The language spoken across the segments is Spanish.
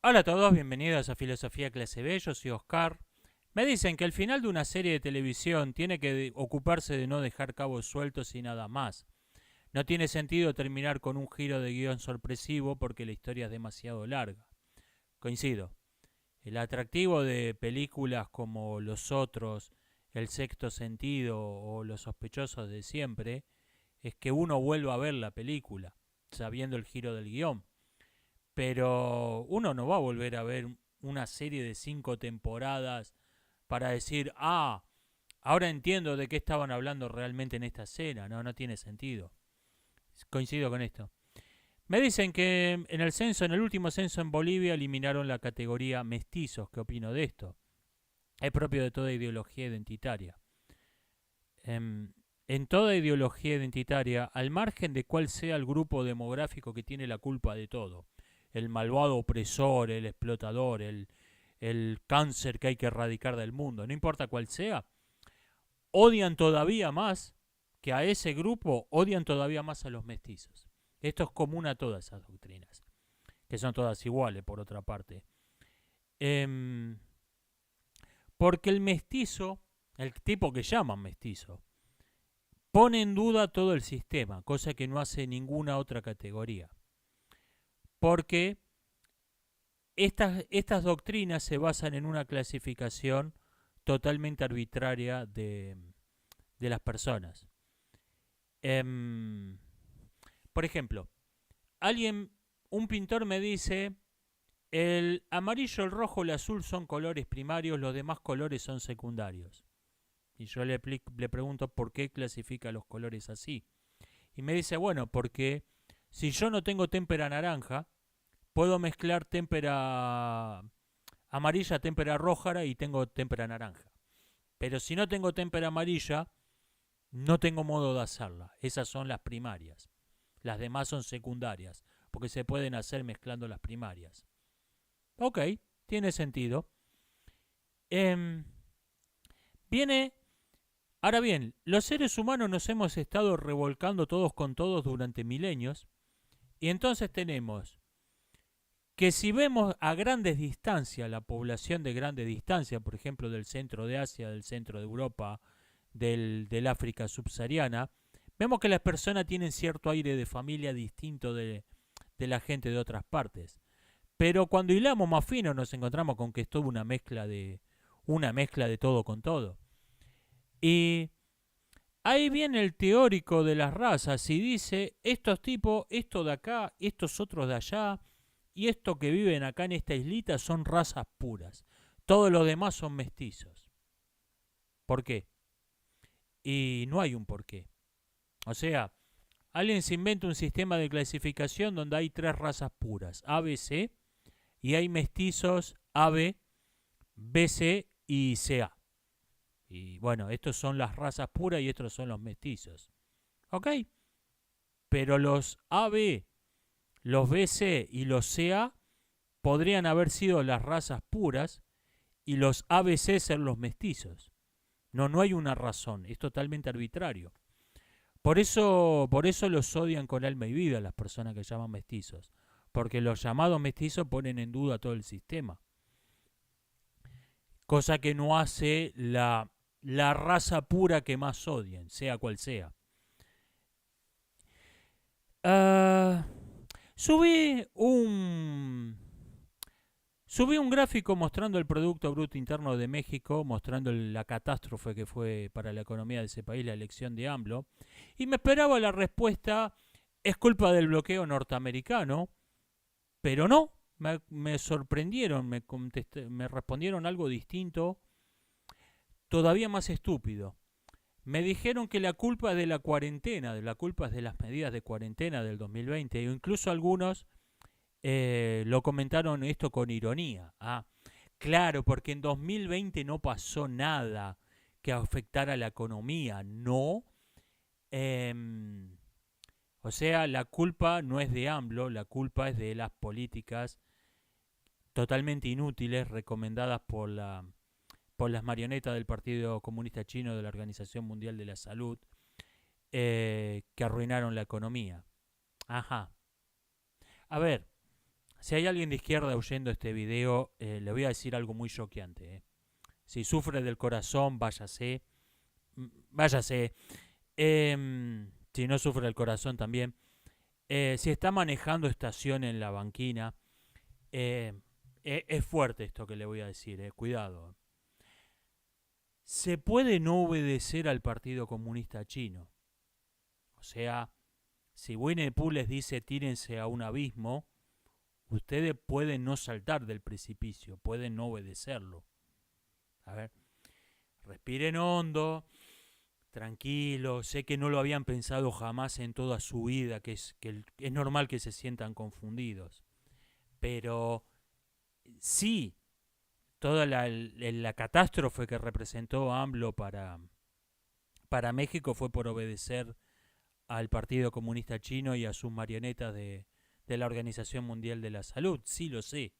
Hola a todos, bienvenidos a Filosofía Clase B, yo soy Oscar. Me dicen que al final de una serie de televisión tiene que ocuparse de no dejar cabos sueltos y nada más. No tiene sentido terminar con un giro de guión sorpresivo porque la historia es demasiado larga. Coincido. El atractivo de películas como Los Otros, El Sexto Sentido o Los Sospechosos de Siempre es que uno vuelva a ver la película, sabiendo el giro del guión. Pero uno no va a volver a ver una serie de 5 temporadas para decir, ahora entiendo de qué estaban hablando realmente en esta escena. No, no tiene sentido. Coincido con esto. Me dicen que en el último censo en Bolivia eliminaron la categoría mestizos. ¿Qué opino de esto? Es propio de toda ideología identitaria. En toda ideología identitaria, al margen de cuál sea el grupo demográfico que tiene la culpa de todo, el malvado opresor, el explotador, el cáncer que hay que erradicar del mundo, no importa cuál sea, odian todavía más que a ese grupo, odian todavía más a los mestizos. Esto es común a todas esas doctrinas, que son todas iguales por otra parte. Em, Porque el mestizo, el tipo que llaman mestizo, pone en duda todo el sistema, cosa que no hace ninguna otra categoría. Porque estas doctrinas se basan en una clasificación totalmente arbitraria de las personas. Em, por ejemplo, un pintor me dice, el amarillo, el rojo, el azul son colores primarios, los demás colores son secundarios. Y yo le pregunto por qué clasifica los colores así. Y me dice, bueno, porque si yo no tengo témpera naranja, puedo mezclar témpera amarilla, témpera roja y tengo témpera naranja. Pero si no tengo témpera amarilla, no tengo modo de hacerla. Esas son las primarias. Las demás son secundarias, porque se pueden hacer mezclando las primarias. Ok, tiene sentido. Em, viene. Ahora bien, los seres humanos nos hemos estado revolcando todos con todos durante milenios, y entonces tenemos que si vemos a grandes distancias, la población de grande distancia, por ejemplo del centro de Asia, del centro de Europa, del África subsahariana, vemos que las personas tienen cierto aire de familia distinto de la gente de otras partes. Pero cuando hilamos más fino nos encontramos con que es toda una mezcla de todo con todo. Y ahí viene el teórico de las razas y dice, estos tipos, esto de acá, estos otros de allá, y estos que viven acá en esta islita son razas puras. Todos los demás son mestizos. ¿Por qué? Y no hay un por qué. O sea, alguien se inventa un sistema de clasificación donde hay 3 razas puras, A, B, C, y hay mestizos AB, BC y CA. Y bueno, estos son las razas puras y estos son los mestizos. ¿Ok? Pero los AB, los BC y los CA podrían haber sido las razas puras y los ABC ser los mestizos. No, no hay una razón, es totalmente arbitrario. Por eso los odian con alma y vida las personas que llaman mestizos. Porque los llamados mestizos ponen en duda todo el sistema. Cosa que no hace la raza pura que más odien, sea cual sea. Ah, subí un Subí un gráfico mostrando el Producto Bruto Interno de México, mostrando la catástrofe que fue para la economía de ese país la elección de AMLO, y me esperaba la respuesta, es culpa del bloqueo norteamericano, pero no, me sorprendieron, me respondieron algo distinto, todavía más estúpido. Me dijeron que la culpa es de la cuarentena, de la culpa es de las medidas de cuarentena del 2020, e incluso algunos lo comentaron esto con ironía. Claro, porque en 2020 no pasó nada que afectara a la economía, no. Em, o sea, la culpa no es de AMLO, la culpa es de las políticas totalmente inútiles recomendadas por las marionetas del Partido Comunista Chino de la Organización Mundial de la Salud, que arruinaron la economía. Ajá. A ver, Si hay alguien de izquierda oyendo este video, le voy a decir algo muy choqueante. Si sufre del corazón, váyase. Váyase. Si no sufre del corazón también. Si está manejando estación en la banquina, es fuerte esto que le voy a decir. Cuidado. Se puede no obedecer al Partido Comunista Chino. O sea, si Winnie the Pooh les dice tírense a un abismo, ustedes pueden no saltar del precipicio, pueden no obedecerlo. A ver, respiren hondo, tranquilo, sé que no lo habían pensado jamás en toda su vida, que es normal que se sientan confundidos. Pero sí, toda la catástrofe que representó AMLO para México fue por obedecer al Partido Comunista Chino y a sus marionetas de la Organización Mundial de la Salud. Sí, lo sé.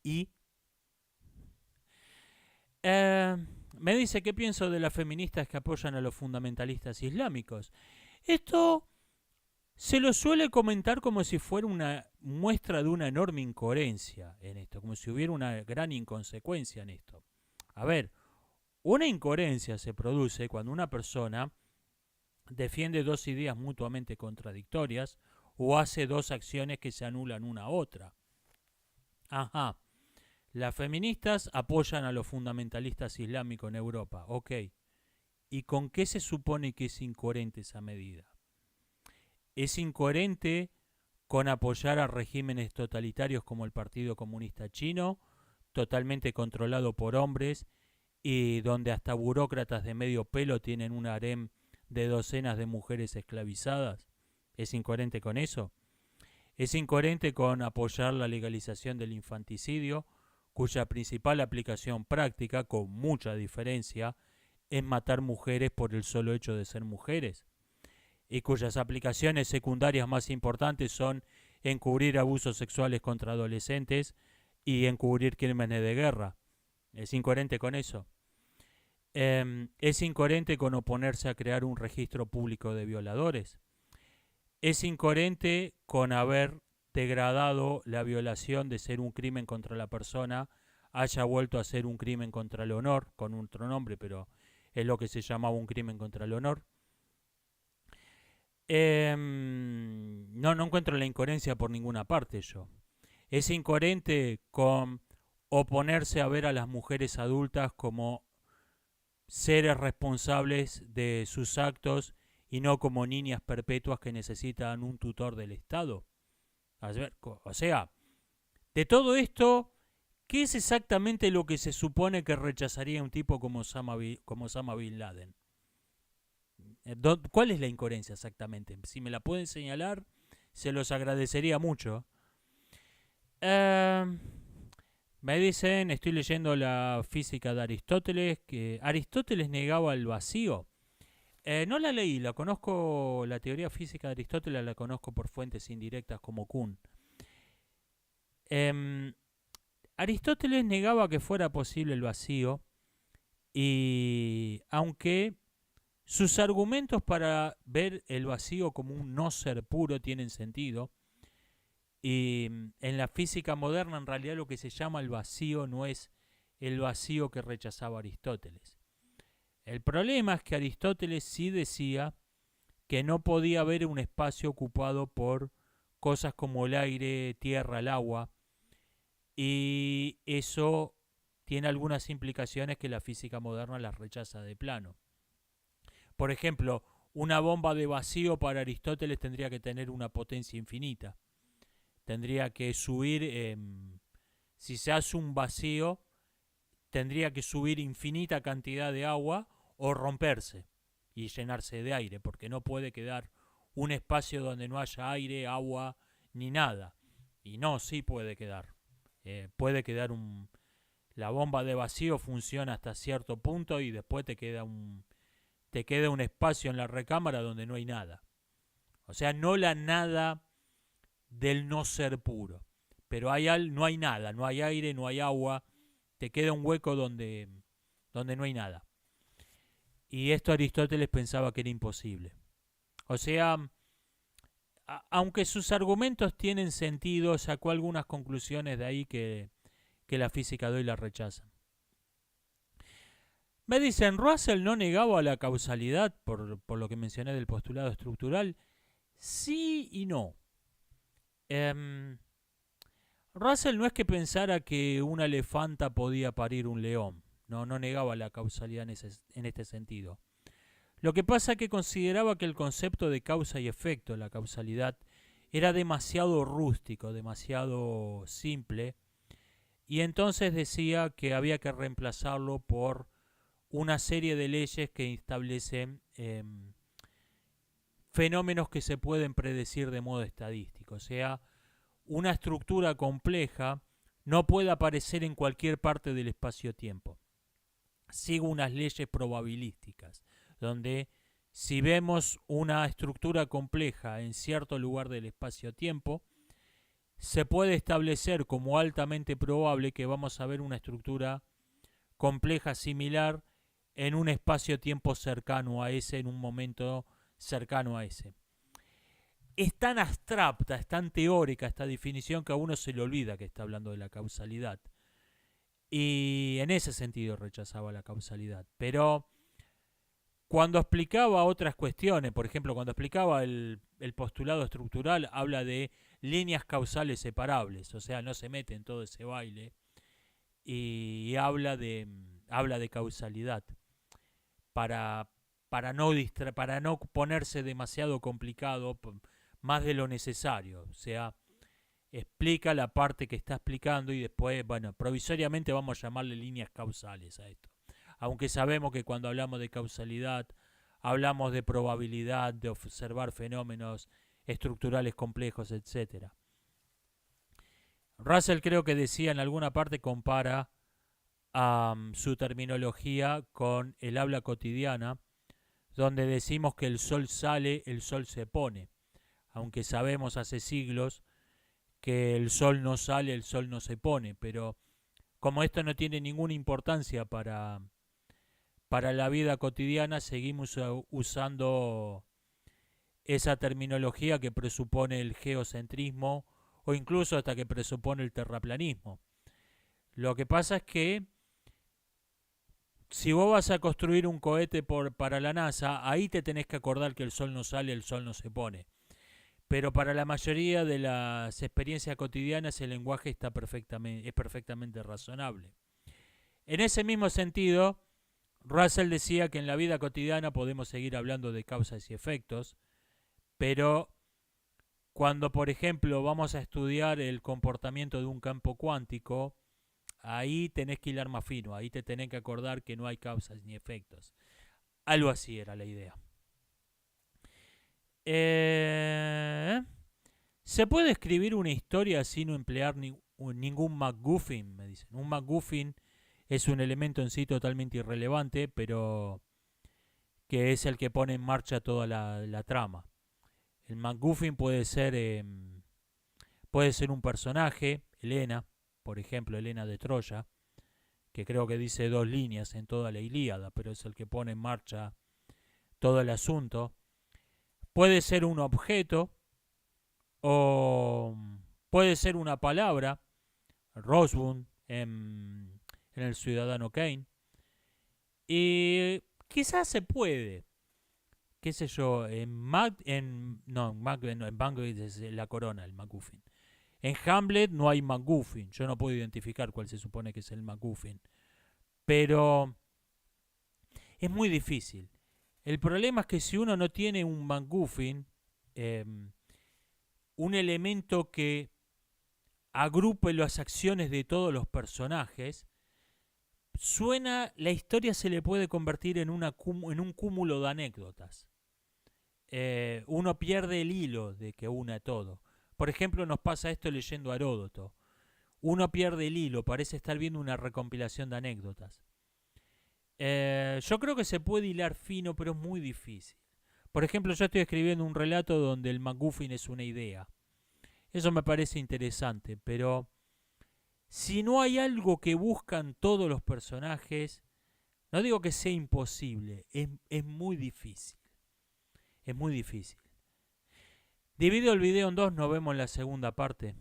Y me dice qué pienso de las feministas que apoyan a los fundamentalistas islámicos. Esto se lo suele comentar como si fuera una muestra de una enorme incoherencia en esto, como si hubiera una gran inconsecuencia en esto. A ver, una incoherencia se produce cuando una persona defiende dos ideas mutuamente contradictorias o hace dos acciones que se anulan una a otra. Ajá. Las feministas apoyan a los fundamentalistas islámicos en Europa. Ok. ¿Y con qué se supone que es incoherente esa medida? Es incoherente con apoyar a regímenes totalitarios como el Partido Comunista Chino, totalmente controlado por hombres y donde hasta burócratas de medio pelo tienen un harem de docenas de mujeres esclavizadas. ¿Es incoherente con eso? Es incoherente con apoyar la legalización del infanticidio, cuya principal aplicación práctica, con mucha diferencia, es matar mujeres por el solo hecho de ser mujeres, y cuyas aplicaciones secundarias más importantes son encubrir abusos sexuales contra adolescentes y encubrir crímenes de guerra. ¿Es incoherente con eso? ¿Es incoherente con oponerse a crear un registro público de violadores? ¿Es incoherente con haber degradado la violación de ser un crimen contra la persona, haya vuelto a ser un crimen contra el honor, con otro nombre, pero es lo que se llamaba un crimen contra el honor? No encuentro la incoherencia por ninguna parte yo. Es incoherente con oponerse a ver a las mujeres adultas como seres responsables de sus actos y no como niñas perpetuas que necesitan un tutor del Estado. O sea, de todo esto, ¿qué es exactamente lo que se supone que rechazaría un tipo como Osama Bin Laden? ¿Cuál es la incoherencia exactamente? Si me la pueden señalar, se los agradecería mucho. Me dicen, estoy leyendo la física de Aristóteles, que Aristóteles negaba el vacío. No la leí, la conozco, la teoría física de Aristóteles la conozco por fuentes indirectas como Kuhn. Aristóteles negaba que fuera posible el vacío, y aunque sus argumentos para ver el vacío como un no ser puro tienen sentido, y en la física moderna en realidad lo que se llama el vacío no es el vacío que rechazaba Aristóteles. El problema es que Aristóteles sí decía que no podía haber un espacio ocupado por cosas como el aire, tierra, el agua, y eso tiene algunas implicaciones que la física moderna las rechaza de plano. Por ejemplo, una bomba de vacío para Aristóteles tendría que tener una potencia infinita. Tendría que subir, si se hace un vacío, tendría que subir infinita cantidad de agua o romperse y llenarse de aire, porque no puede quedar un espacio donde no haya aire, agua ni nada. Y no, sí puede quedar. Puede quedar la bomba de vacío funciona hasta cierto punto y después te queda un espacio en la recámara donde no hay nada. O sea, no la nada del no ser puro. Pero no hay nada, no hay aire, no hay agua, te queda un hueco donde no hay nada. Y esto Aristóteles pensaba que era imposible. O sea, aunque sus argumentos tienen sentido, sacó algunas conclusiones de ahí que la física de hoy la rechazan. Me dicen, Russell no negaba la causalidad, por lo que mencioné del postulado estructural. Sí y no. Russell no es que pensara que una elefanta podía parir un león. No negaba la causalidad en este sentido. Lo que pasa es que consideraba que el concepto de causa y efecto, la causalidad, era demasiado rústico, demasiado simple, y entonces decía que había que reemplazarlo por una serie de leyes que establecen fenómenos que se pueden predecir de modo estadístico. O sea, una estructura compleja no puede aparecer en cualquier parte del espacio-tiempo. Sigue unas leyes probabilísticas, donde si vemos una estructura compleja en cierto lugar del espacio-tiempo, se puede establecer como altamente probable que vamos a ver una estructura compleja similar en un espacio-tiempo cercano a ese, en un momento cercano a ese. Es tan abstracta, es tan teórica esta definición que a uno se le olvida que está hablando de la causalidad. Y en ese sentido rechazaba la causalidad. Pero cuando explicaba otras cuestiones, por ejemplo, cuando explicaba el postulado estructural, habla de líneas causales separables, o sea, no se mete en todo ese baile, y habla de causalidad para no ponerse demasiado complicado, más de lo necesario. O sea, explica la parte que está explicando y después, bueno, provisoriamente vamos a llamarle líneas causales a esto. Aunque sabemos que cuando hablamos de causalidad, hablamos de probabilidad, de observar fenómenos estructurales complejos, etc. Russell creo que decía en alguna parte, compara su terminología con el habla cotidiana, donde decimos que el sol sale, el sol se pone. Aunque sabemos hace siglos que el sol no sale, el sol no se pone, pero como esto no tiene ninguna importancia para la vida cotidiana, seguimos usando esa terminología que presupone el geocentrismo o incluso hasta que presupone el terraplanismo. Lo que pasa es que si vos vas a construir un cohete para la NASA, ahí te tenés que acordar que el sol no sale, el sol no se pone. Pero para la mayoría de las experiencias cotidianas el lenguaje es perfectamente razonable. En ese mismo sentido, Russell decía que en la vida cotidiana podemos seguir hablando de causas y efectos, pero cuando, por ejemplo, vamos a estudiar el comportamiento de un campo cuántico, ahí tenés que hilar más fino, ahí te tenés que acordar que no hay causas ni efectos. Algo así era la idea. ¿Se puede escribir una historia sin emplear ningún MacGuffin? Me dicen. Un MacGuffin es un elemento en sí totalmente irrelevante, pero que es el que pone en marcha toda la trama. El MacGuffin puede ser un personaje, Helena, por ejemplo, Helena de Troya, que creo que dice 2 líneas en toda la Ilíada, pero es el que pone en marcha todo el asunto. Puede ser un objeto o puede ser una palabra, Roswell en El Ciudadano Kane. Y quizás se puede, qué sé yo, en Banquet es la corona, el MacGuffin. En Hamlet no hay MacGuffin, yo no puedo identificar cuál se supone que es el MacGuffin. Pero es muy difícil. El problema es que si uno no tiene un MacGuffin, un elemento que agrupe las acciones de todos los personajes, la historia se le puede convertir en un cúmulo de anécdotas. Uno pierde el hilo de que una todo. Por ejemplo, nos pasa esto leyendo a Heródoto. Uno pierde el hilo, parece estar viendo una recompilación de anécdotas. Yo creo que se puede hilar fino, pero es muy difícil. Por ejemplo, yo estoy escribiendo un relato donde el MacGuffin es una idea. Eso me parece interesante, pero si no hay algo que buscan todos los personajes, no digo que sea imposible, es muy difícil. Es muy difícil. Divido el video en dos, nos vemos en la segunda parte.